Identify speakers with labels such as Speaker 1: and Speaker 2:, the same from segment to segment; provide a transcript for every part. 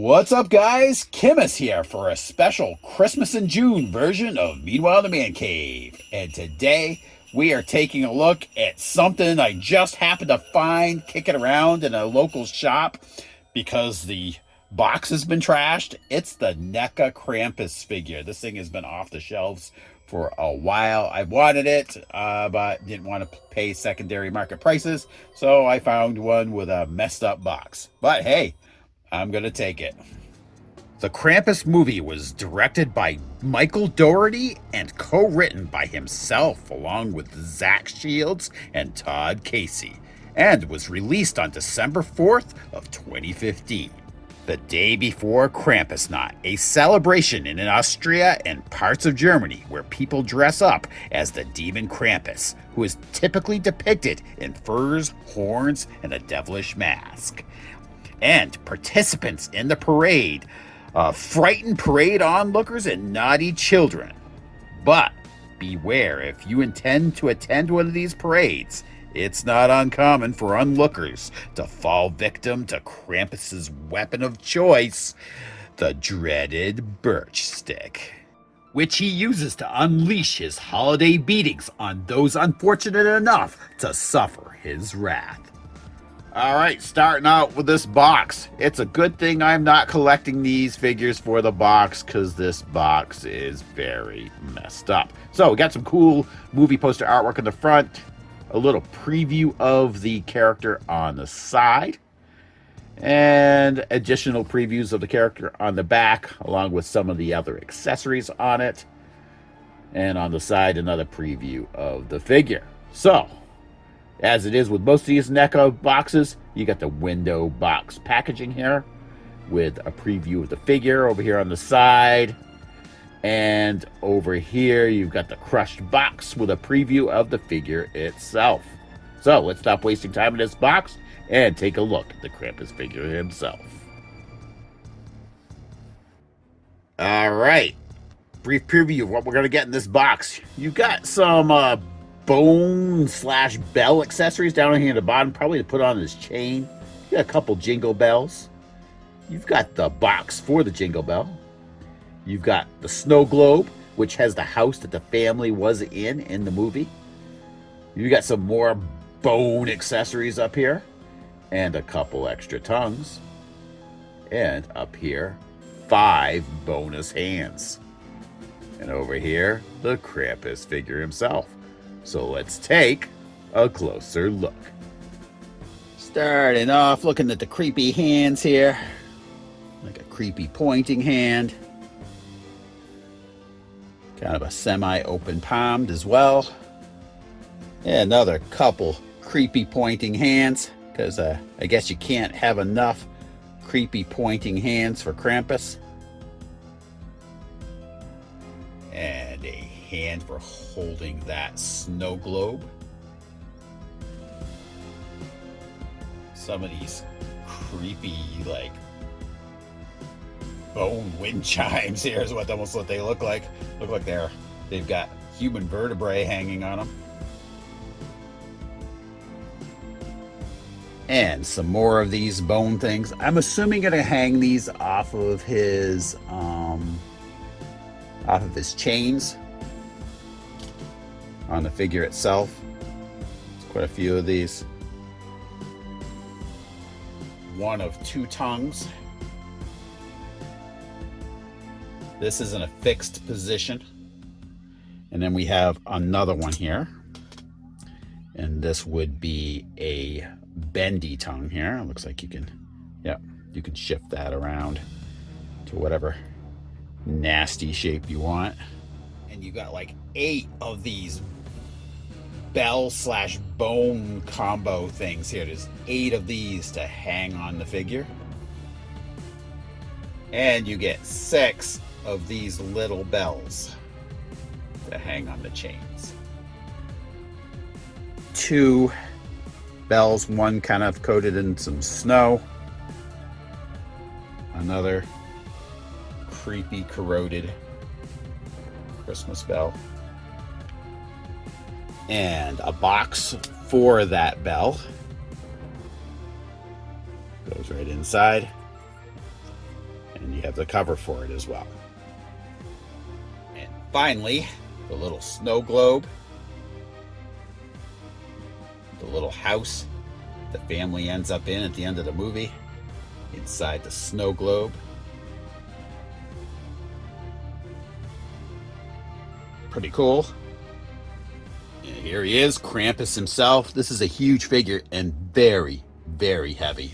Speaker 1: What's up, guys? Kimmis here for a special Christmas in June version of Meanwhile the Man Cave. And today we are taking a look at something I just happened to find kicking around in a local shop because the box has been trashed. It's the NECA Krampus figure. This thing has been off the shelves for a while. I wanted it, but didn't want to pay secondary market prices, so I found one with a messed up box. But hey, I'm gonna take it. The Krampus movie was directed by Michael Dougherty and co-written by himself along with Zach Shields and Todd Casey, and was released on December 4th of 2015. The day before Krampusnacht, a celebration in Austria and parts of Germany where people dress up as the demon Krampus, who is typically depicted in furs, horns, and a devilish mask. And participants in the parade frighten parade onlookers and naughty children. But beware, if you intend to attend one of these parades, it's not uncommon for onlookers to fall victim to Krampus's weapon of choice, the dreaded birch stick, which he uses to unleash his holiday beatings on those unfortunate enough to suffer his wrath. All right, starting out with this box. It's a good thing I'm not collecting these figures for the box because this box is very messed up. So we got some cool movie poster artwork in the front, a little preview of the character on the side, and additional previews of the character on the back, along with some of the other accessories on it. And on the side, another preview of the figure. So, as it is with most of these NECA boxes, you got the window box packaging here with a preview of the figure over here on the side. And over here, you've got the crushed box with a preview of the figure itself. So let's stop wasting time in this box and take a look at the Krampus figure himself. All right, brief preview of what we're going to get in this box. You got some bone/bell accessories down here at the bottom, probably to put on his chain. You got a couple jingle bells. You've got the box for the jingle bell. You've got the snow globe, which has the house that the family was in the movie. You got some more bone accessories up here, and a couple extra tongues. And up here, 5 bonus hands. And over here, the Krampus figure himself. So let's take a closer look. Starting off looking at the creepy hands here. Like a creepy pointing hand. Kind of a semi-open palmed as well. And another couple creepy pointing hands. Because I guess you can't have enough creepy pointing hands for Krampus. And a hand for holding that snow globe. Some of these creepy, like, bone wind chimes here is almost what they look like. Look like they've got human vertebrae hanging on them. And some more of these bone things. I'm assuming gonna hang these off of his chains on the figure itself. There's quite a few of these. One of 2 tongues. This is in a fixed position. And then we have another one here. And this would be a bendy tongue here. It looks like you can shift that around to whatever nasty shape you want. And you got like 8 of these bell/bone combo things here. There's 8 of these to hang on the figure. And you get 6 of these little bells to hang on the chains. 2 bells, one kind of coated in some snow. Another creepy corroded Christmas bell. And a box for that bell. Goes right inside. you have the cover for it as well. And finally, the little snow globe. The little house the family ends up in at the end of the movie, inside the snow globe. Pretty cool. And here he is, Krampus himself. This is a huge figure and very, very heavy.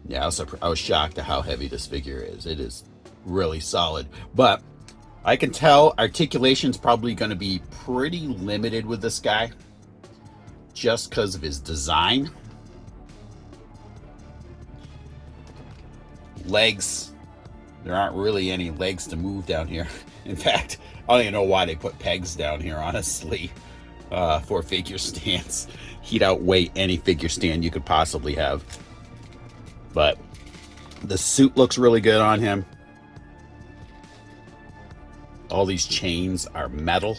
Speaker 1: Yeah, I was shocked at how heavy this figure is. It is really solid. But I can tell articulation's probably going to be pretty limited with this guy, just because of his design. Legs, there aren't really any legs to move down here. In fact, I don't even know why they put pegs down here, honestly, for figure stands. He'd outweigh any figure stand you could possibly have. But the suit looks really good on him. All these chains are metal.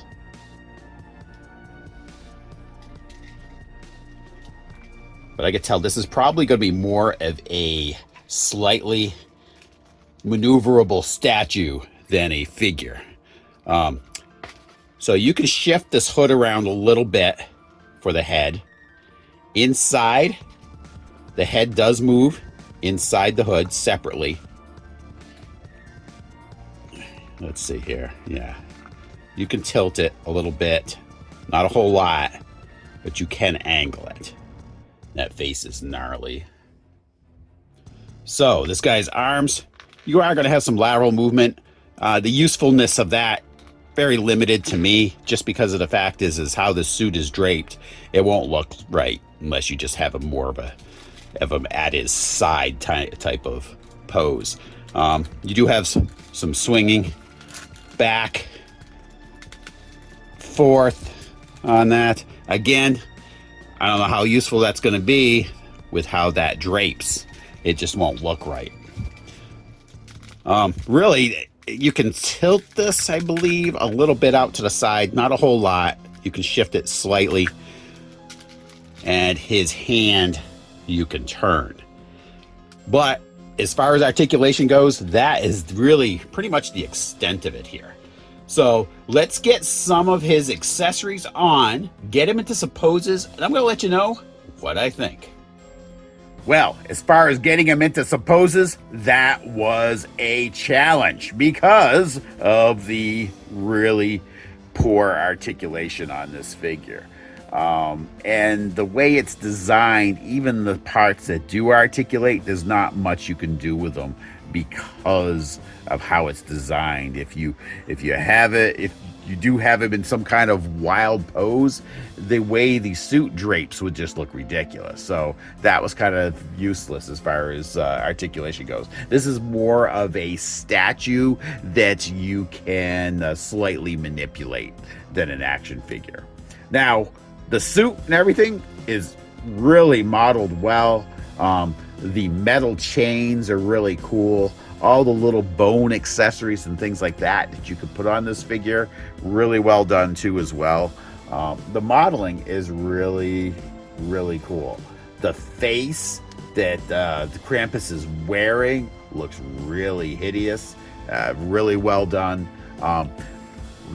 Speaker 1: But I could tell this is probably going to be more of a slightly maneuverable statue than a figure. So you can shift this hood around a little bit for the head. Inside, the head does move inside the hood separately. Let's see here. Yeah, you can tilt it a little bit, not a whole lot, but you can angle it. That face is gnarly. So this guy's arms, you are going to have some lateral movement. The usefulness of that, very limited to me, just because of the fact is how the suit is draped. It won't look right unless you just have a more of him at his side type of pose. You do have some swinging back, forth on that. Again, I don't know how useful that's going to be with how that drapes. It just won't look right. Really, you can tilt this, I believe, a little bit out to the side. Not a whole lot. You can shift it slightly. And his hand, you can turn. But as far as articulation goes, that is really pretty much the extent of it here. So let's get some of his accessories on, get him into some poses, and I'm going to let you know what I think. Well, as far as getting him into some poses, that was a challenge because of the really poor articulation on this figure. And the way it's designed, even the parts that do articulate, there's not much you can do with them because of how it's designed. If you do have him in some kind of wild pose, the way the suit drapes would just look ridiculous. So that was kind of useless as far as articulation goes. This is more of a statue that you can slightly manipulate than an action figure. Now, the suit and everything is really modeled well. The metal chains are really cool. All the little bone accessories and things like that you could put on this figure, really well done too as well. The modeling is really, really cool. The face that the Krampus is wearing looks really hideous, really well done.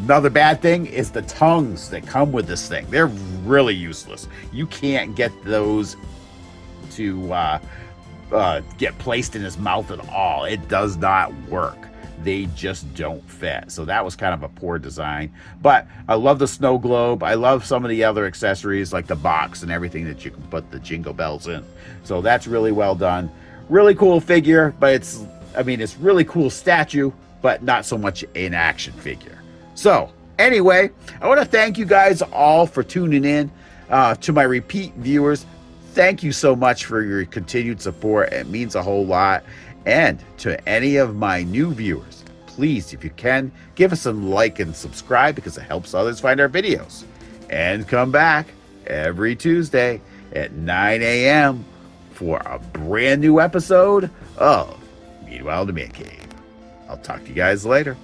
Speaker 1: Another bad thing is the tongues that come with this thing. They're really useless. You can't get those to get placed in his mouth at all. It does not work. They just don't fit. So that was kind of a poor design. But I love the snow globe. I love some of the other accessories like the box and everything that you can put the jingle bells in. So that's really well done. Really cool figure, but it's really cool statue, but not so much an action figure. So anyway, I want to thank you guys all for tuning in. To my repeat viewers, thank you so much for your continued support. It means a whole lot. And to any of my new viewers, please, if you can, give us a like and subscribe because it helps others find our videos. And come back every Tuesday at 9 a.m. for a brand new episode of Meanwhile the Man Cave. I'll talk to you guys later.